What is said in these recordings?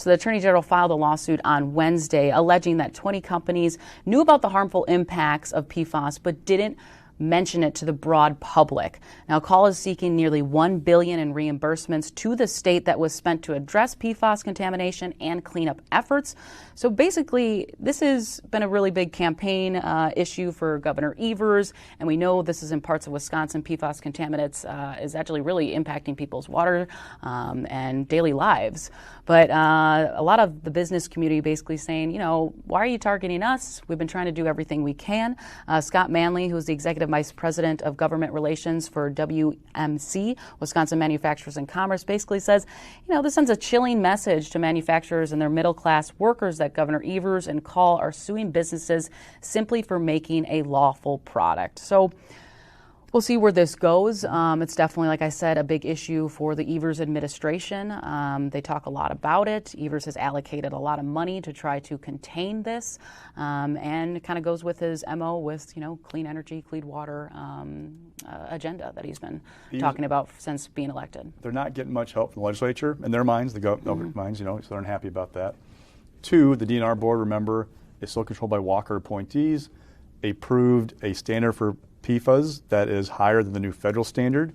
the Attorney General filed a lawsuit on Wednesday alleging that 20 companies knew about the harmful impacts of PFAS but didn't mention it to the broad public. Now, Kaul is seeking nearly $1 billion in reimbursements to the state that was spent to address PFAS contamination and cleanup efforts. So basically, this has been a really big campaign issue for Governor Evers, and we know this is in parts of Wisconsin. PFAS contaminants is actually really impacting people's water and daily lives. But a lot of the business community basically saying, why are you targeting us? We've been trying to do everything we can. Scott Manley, who's the Executive Vice President of Government Relations for WMC, Wisconsin Manufacturers and Commerce, basically says, this sends a chilling message to manufacturers and their middle-class workers that Governor Evers and Kaul are suing businesses simply for making a lawful product. So we'll see where this goes. It's definitely, like I said, a big issue for the Evers administration. They talk a lot about it. Evers has allocated a lot of money to try to contain this, and it kind of goes with his MO with, clean energy, clean water agenda that he's been talking about since being elected. They're not getting much help from the legislature, in their minds, the government minds, so they're unhappy about that. Two, the DNR board, remember, is still controlled by Walker appointees, approved a standard for PFAS that is higher than the new federal standard.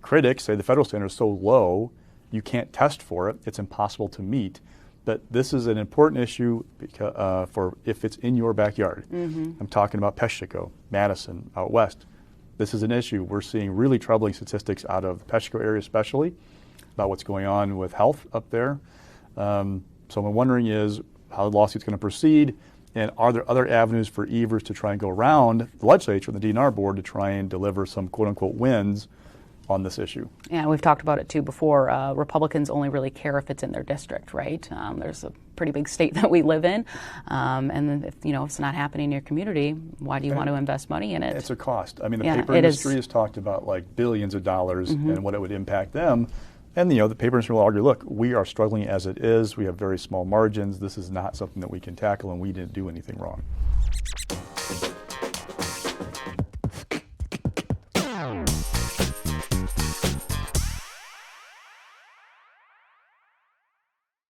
Critics say the federal standard is so low, you can't test for it. It's impossible to meet. But this is an important issue because, for if it's in your backyard. I'm talking about Peshtigo, Madison, out west. This is an issue. We're seeing really troubling statistics out of the Peshtigo area especially about what's going on with health up there. So what I'm wondering is how the lawsuit's going to proceed. And are there other avenues for Evers to try and go around the legislature and the DNR board to try and deliver some quote-unquote wins on this issue? Yeah, we've talked about it too before. Republicans only really care if it's in their district, right? There's a pretty big state that we live in, and if it's not happening in your community, why do you want to invest money in it? It's a cost. I mean, the paper industry has talked about like billions of dollars and what it would impact them. And the paper industry will argue, look, we are struggling as it is. We have very small margins. This is not something that we can tackle, and we didn't do anything wrong.